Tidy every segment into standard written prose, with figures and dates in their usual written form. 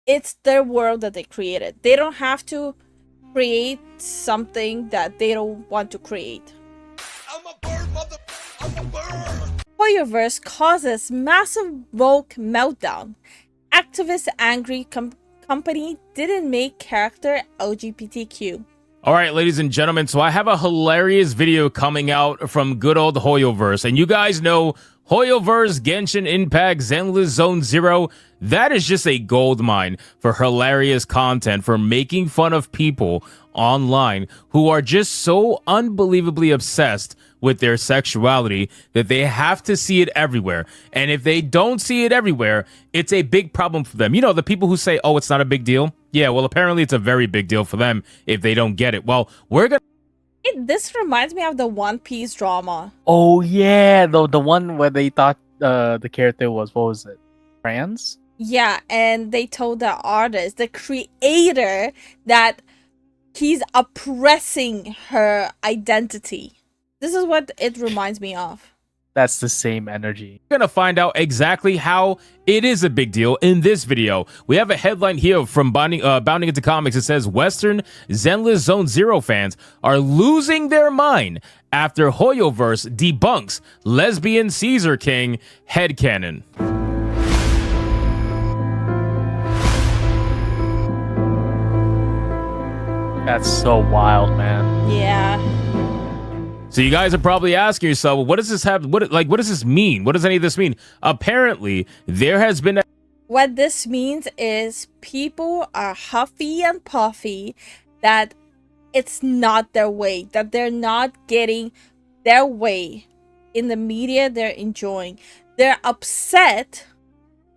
It's their world that they created. They don't have to create something that they don't want to create. I'm a bird, mother. I'm a bird. Hoyoverse causes massive woke meltdown. Activist angry company didn't make character LGBTQ. All right, ladies and gentlemen, so I have a hilarious video coming out from good old Hoyoverse. And you guys know Hoyoverse, Genshin Impact, Zenless Zone Zero, that is just a gold mine for hilarious content, for making fun of people online who are just so unbelievably obsessed with their sexuality that they have to see it everywhere. And if they don't see it everywhere, it's a big problem for them. You know, the people who say, oh, it's not a big deal. Yeah, well, apparently it's a very big deal for them if they don't get it. Well, we're going to... This reminds me of the One Piece drama. Oh, yeah. The one where they thought the character was, what was it? Trans? Yeah, and they told the artist, the creator, that he's oppressing her identity. This is what it reminds me of. That's the same energy. We're going to find out exactly how it is a big deal in this video. We have a headline here from Bounding Into Comics. It says, Western Zenless Zone Zero fans are losing their mind after Hoyoverse debunks lesbian Caesar King headcanon. That's so wild, man. Yeah. So you guys are probably asking yourself, what does this have? What does this mean? What does any of this mean? Apparently, there has been what this means is people are huffy and puffy that it's not their way, that they're not getting their way in the media they're enjoying. They're upset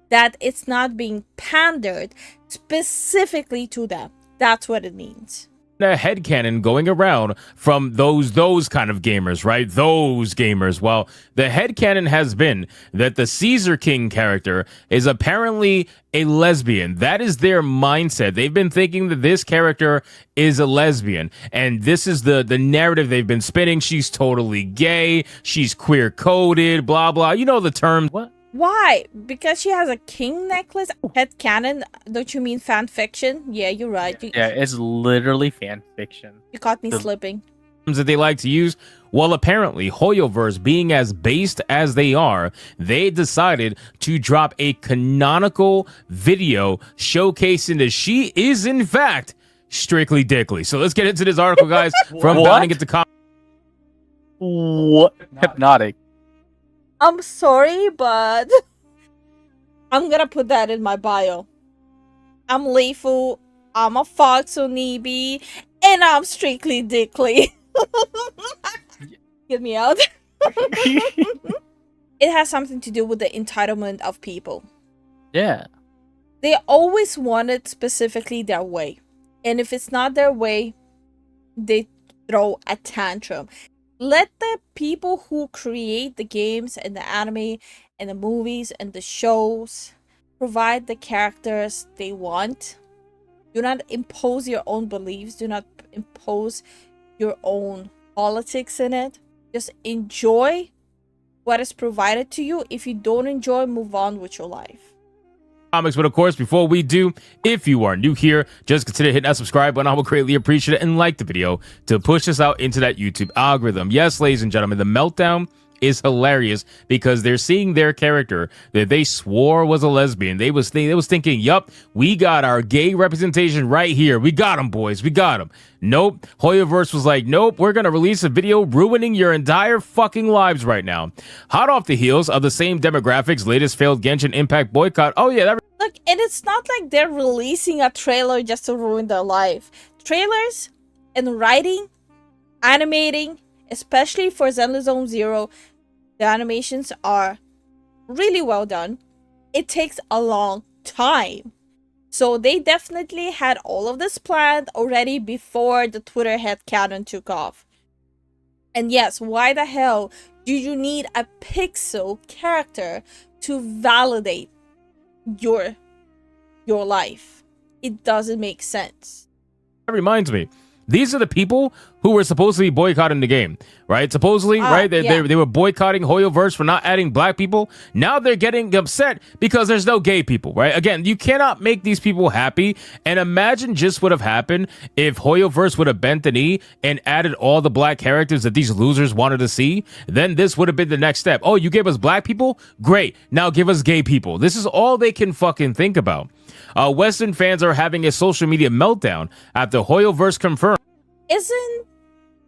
that it's not being pandered specifically to them. That's what it means. A headcanon going around from those kind of gamers, right? Those gamers. Well, the headcanon has been that the Caesar King character is apparently a lesbian. That is their mindset. They've been thinking that this character is a lesbian, and this is the narrative they've been spinning. She's totally gay. She's queer coded. Blah blah. You know the term. What? Why? Because she has a king necklace? Headcanon? Don't you mean fan fiction? Yeah, you're right. Yeah, it's literally fan fiction. You caught me slipping. That they like to use. Well, apparently, Hoyoverse, being as based as they are, they decided to drop a canonical video showcasing that she is, in fact, strictly dickly. So let's get into this article, guys, from Bounding Into Comics. What? Hypnotic. I'm sorry, but I'm gonna put that in my bio. I'm Lifu, I'm a Foxonibi, and I'm strictly dickly. Get me out. It has something to do with the entitlement of people. Yeah. They always want it specifically their way. And if it's not their way, they throw a tantrum. Let the people who create the games and the anime and the movies and the shows provide the characters they want. Do not impose your own beliefs. Do not impose your own politics in it. Just enjoy what is provided to you. If you don't enjoy, move on with your life. Comics, but of course, before we do, if you are new here, just consider hitting that subscribe button. I will greatly appreciate it, and like the video to push us out into that YouTube algorithm. Yes, ladies and gentlemen, the meltdown is hilarious because they're seeing their character that they swore was a lesbian. They was thinking, yup, we got our gay representation right here. We got them, boys. We got them. Nope. Hoyoverse was like, nope, we're going to release a video ruining your entire fucking lives right now. Hot off the heels of the same demographics, latest failed Genshin Impact boycott. Oh, yeah, that... Look, and it's not like they're releasing a trailer just to ruin their life. Trailers and writing, animating, especially for Zenless Zone Zero, the animations are really well done. It takes a long time. So they definitely had all of this planned already before the Twitter headcanon took off. And yes, why the hell do you need a pixel character to validate your life? It doesn't make sense. That reminds me, These are the people who were supposed to be boycotting the game, right? Supposedly, right? They were boycotting Hoyoverse for not adding black people. Now they're getting upset because there's no gay people, right? Again, you cannot make these people happy. And imagine just what have happened if Hoyoverse would have bent the knee and added all the black characters that these losers wanted to see. Then this would have been the next step. Oh, you gave us black people? Great. Now give us gay people. This is all they can fucking think about. Western fans are having a social media meltdown after Hoyoverse confirmed. Isn't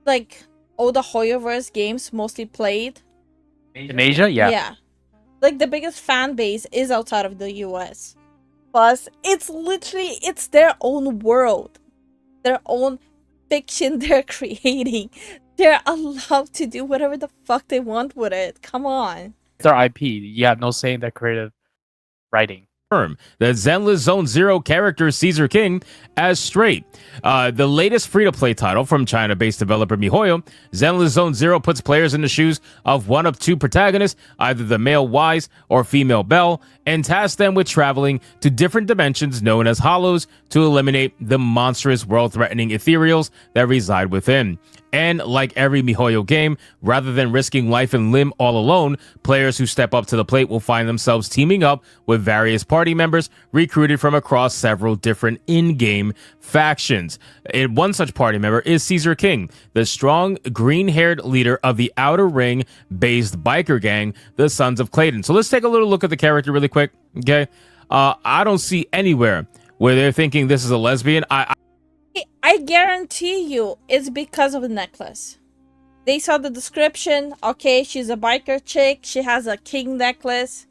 like all the Hoyoverse games mostly played In Asia? Yeah. Yeah. Like the biggest fan base is outside of the US. Plus, it's their own world. Their own fiction they're creating. They're allowed to do whatever the fuck they want with it. Come on. It's their IP. You have no say in their creative writing. The Zenless Zone Zero character Caesar King as straight. The latest free-to-play title from China-based developer MiHoYo, Zenless Zone Zero puts players in the shoes of one of two protagonists, either the male Wise or female Belle, and tasks them with traveling to different dimensions known as hollows to eliminate the monstrous world-threatening ethereals that reside within. And like every MiHoYo game, rather than risking life and limb all alone, players who step up to the plate will find themselves teaming up with various party members recruited from across several different in-game factions. And one such party member is Caesar King, the strong green-haired leader of the Outer Ring-based biker gang, the Sons of Clayton. So let's take a little look at the character really quick, okay? I don't see anywhere where they're thinking this is a lesbian. I guarantee you it's because of the necklace. They saw the description. Okay, she's a biker chick. She has a king necklace.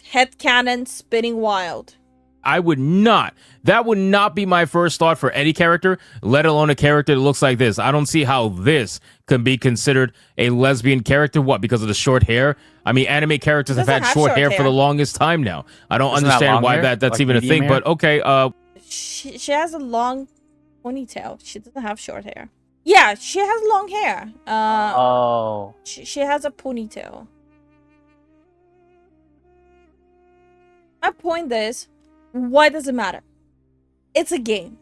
Head cannon spinning wild. I would not. That would not be my first thought for any character, let alone a character that looks like this. I don't see how this can be considered a lesbian character. What? Because of the short hair? I mean, anime characters have had short hair for the longest time now. I don't understand why that's like even a thing. Hair? But okay. She has a long ponytail. She doesn't have short hair. Yeah, she has long hair. She has a ponytail. My point is, why does it matter? It's a game.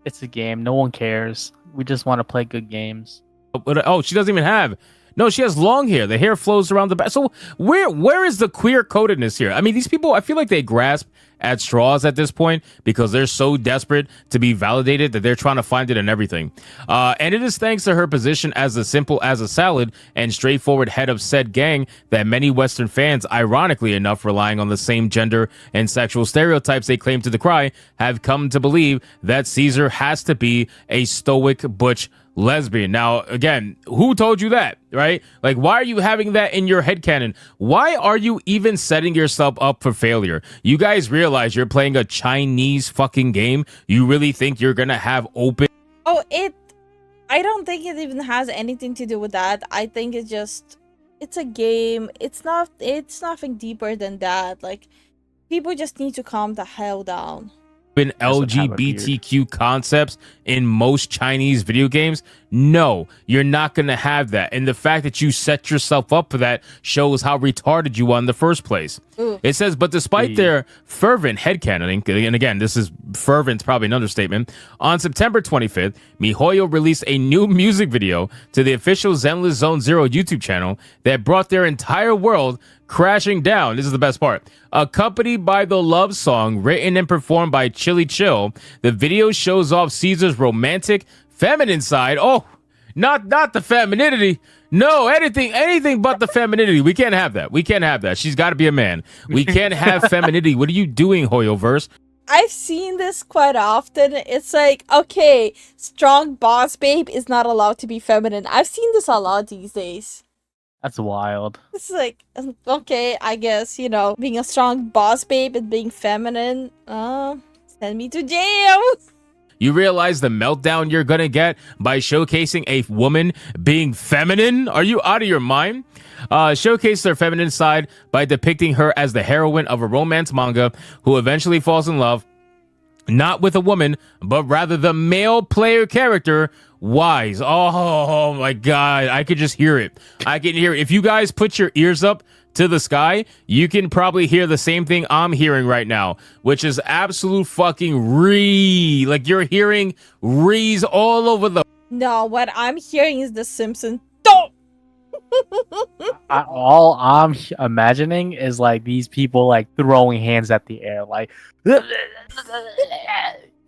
It's a game. No one cares. We just want to play good games. Oh, she doesn't even have. No, she has long hair. The hair flows around the back. So where is the queer codedness here? I mean, these people, I feel like they grasp at straws at this point because they're so desperate to be validated that they're trying to find it in everything. And it is thanks to her position as simple as a salad and straightforward head of said gang that many Western fans, ironically enough, relying on the same gender and sexual stereotypes they claim to decry, have come to believe that Caesar has to be a stoic butch lesbian. Now, again, who told you that, right? Like, why are you having that in your headcanon? Why are you even setting yourself up for failure? You guys realize you're playing a Chinese fucking game? You really think you're gonna have open... Oh, I don't think it even has anything to do with that. I think it's a game. It's nothing deeper than that. Like, people just need to calm the hell down. LGBTQ concepts in most Chinese video games? No, you're not going to have that. And the fact that you set yourself up for that shows how retarded you are in the first place. Ooh. It says, but despite their fervent headcanoning, and again, this is fervent, probably an understatement, on September 25th, MiHoYo released a new music video to the official Zenless Zone Zero YouTube channel that brought their entire world crashing down. This is the best part. Accompanied by the love song written and performed by Chili Chill, the video shows off Caesar's romantic, feminine side. Oh, not the femininity. No, anything but the femininity. We can't have that. We can't have that. She's got to be a man. We can't have femininity. What are you doing, Hoyoverse? I've seen this quite often. It's like, okay, strong boss babe is not allowed to be feminine. I've seen this a lot these days. That's wild. It's like, okay, I guess, being a strong boss babe and being feminine, send me to jail. You realize the meltdown you're gonna get by showcasing a woman being feminine? Are you out of your mind? Showcase their feminine side by depicting her as the heroine of a romance manga who eventually falls in love, not with a woman, but rather the male player character, Wise. Oh my God, I could just hear it. I can hear it. If you guys put your ears up to the sky, you can probably hear the same thing I'm hearing right now, which is absolute fucking ree. Like you're hearing rees all over the. No, what I'm hearing is the Simpsons. Don't. All I'm imagining is like these people like throwing hands at the air, like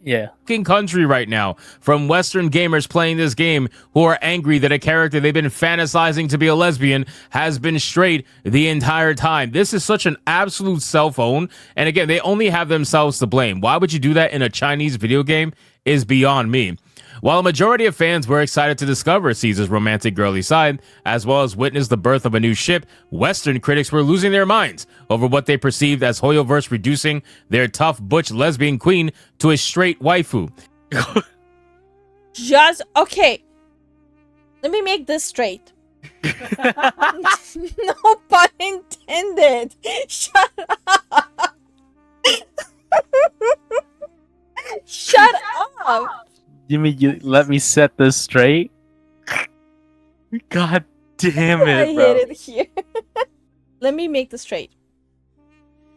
yeah. Country right now from Western gamers playing this game who are angry that a character they've been fantasizing to be a lesbian has been straight the entire time. This is such an absolute cell phone. And again, they only have themselves to blame. Why would you do that in a Chinese video game is beyond me. While a majority of fans were excited to discover Caesar's romantic girly side, as well as witness the birth of a new ship, Western critics were losing their minds over what they perceived as Hoyoverse reducing their tough butch lesbian queen to a straight waifu. Just okay. Let me make this straight. No pun intended. Shut up. Shut up. Let me set this straight. God damn I it, bro. hate it here. Let me make this straight.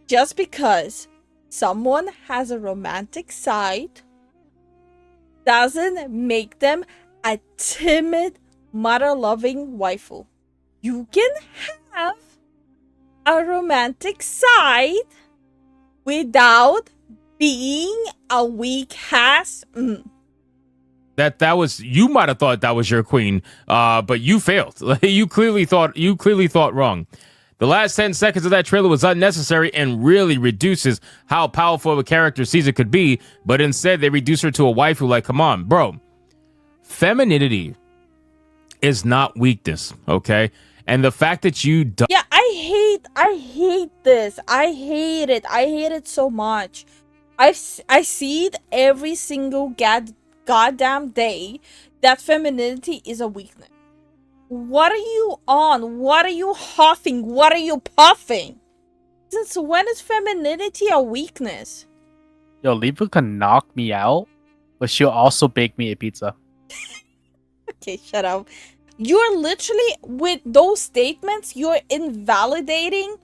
Just because someone has a romantic side doesn't make them a timid, mother-loving waifu. You can have a romantic side without being a weak ass. That was, you might have thought that was your queen, but you failed. You clearly thought wrong. The last 10 seconds of that trailer was unnecessary and really reduces how powerful of a character Caesar could be, but instead they reduce her to a waifu. Like, come on, bro. Femininity is not weakness, okay? And the fact that you don't... Yeah, I hate this. I hate it. I hate it so much. I see it every single goddamn day that femininity is a weakness. What are you on? What are you huffing? What are you puffing? Since when is femininity a weakness? Yo, Lifu can knock me out, but she'll also bake me a pizza. Okay, shut up. You're literally, with those statements, you're invalidating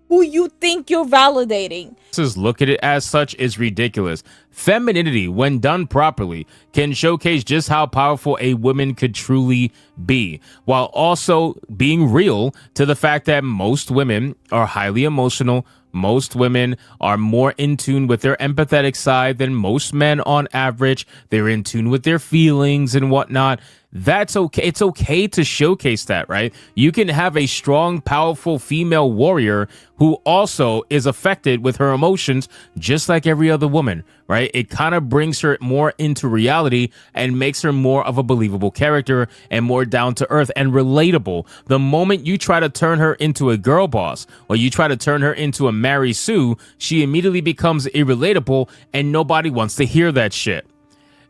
who you think you're validating. Look at it as such is ridiculous. Femininity, when done properly, can showcase just how powerful a woman could truly be, while also being real to the fact that most women are highly emotional. Most women are more in tune with their empathetic side than most men on average. They're in tune with their feelings and whatnot. That's okay. It's okay to showcase that, right? You can have a strong, powerful female warrior who also is affected with her emotions just like every other woman, right? It kind of brings her more into reality and makes her more of a believable character and more down to earth and relatable. The moment you try to turn her into a girl boss or you try to turn her into a Mary Sue, she immediately becomes irrelatable and nobody wants to hear that shit.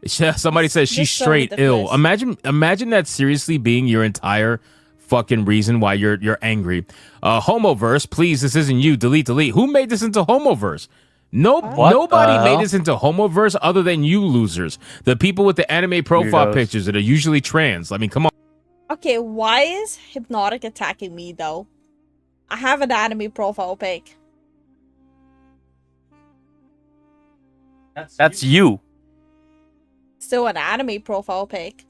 Somebody says she's straight ill. Imagine that seriously being your entire fucking reason why you're angry. Hoyoverse, please, this isn't you. Delete. Who made this into Hoyoverse? Nobody made this into Hoyoverse other than you losers. The people with the anime profile pictures that are usually trans. I mean, come on. Okay, why is Hypnotic attacking me though? I have an anime profile pic. That's you. Still an anime profile pic.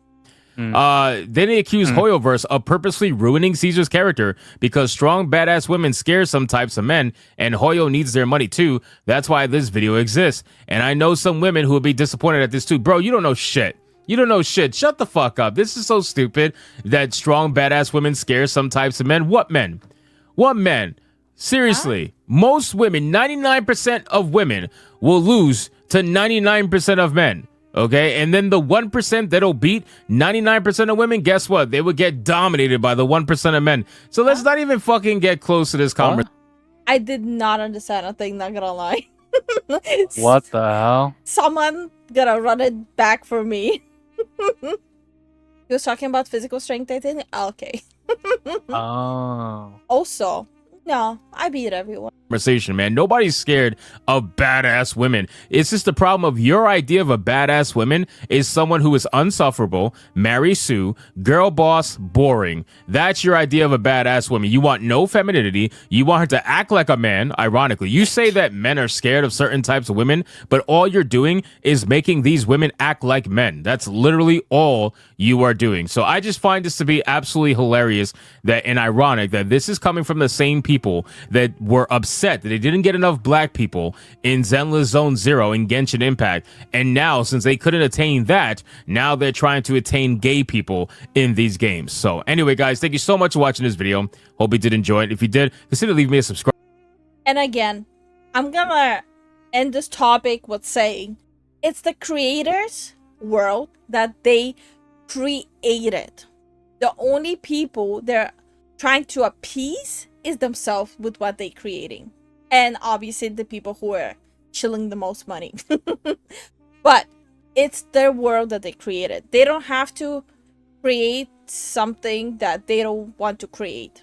Then they accuse Hoyoverse of purposely ruining Caesar's character because strong, badass women scare some types of men, and Hoyo needs their money too. That's why this video exists. And I know some women who will be disappointed at this too. Bro, you don't know shit. You don't know shit. Shut the fuck up. This is so stupid that strong, badass women scare some types of men. What men? What men? Seriously, most women, 99% of women will lose to 99% of men. Okay, and then the 1% that'll beat 99% of women, guess what? They would get dominated by the 1% of men. So let's not even fucking get close to this conversation. I did not understand a thing, not gonna lie. What the hell? Someone gonna run it back for me. He was talking about physical strength, I think. Okay. Oh. Also, No, I beat everyone. Conversation, man. Nobody's scared of badass women. It's just the problem of your idea of a badass woman is someone who is unsufferable, Mary Sue, girl boss, boring. That's your idea of a badass woman. You want no femininity. You want her to act like a man, ironically. You say that men are scared of certain types of women, but all you're doing is making these women act like men. That's literally all you are doing. So I just find this to be absolutely hilarious that and ironic that this is coming from the same people that were upset that they didn't get enough black people in Zenless Zone Zero and Genshin Impact. And now, since they couldn't attain that, now they're trying to attain gay people in these games. So anyway, guys, thank you so much for watching this video. Hope you did enjoy it. If you did, consider leaving me a subscribe. And again, I'm gonna end this topic with saying it's the creators' world that they created. The only people they're trying to appease is themselves with what they're creating. And obviously the people who are chilling the most money. But it's their world that they created. They don't have to create something that they don't want to create.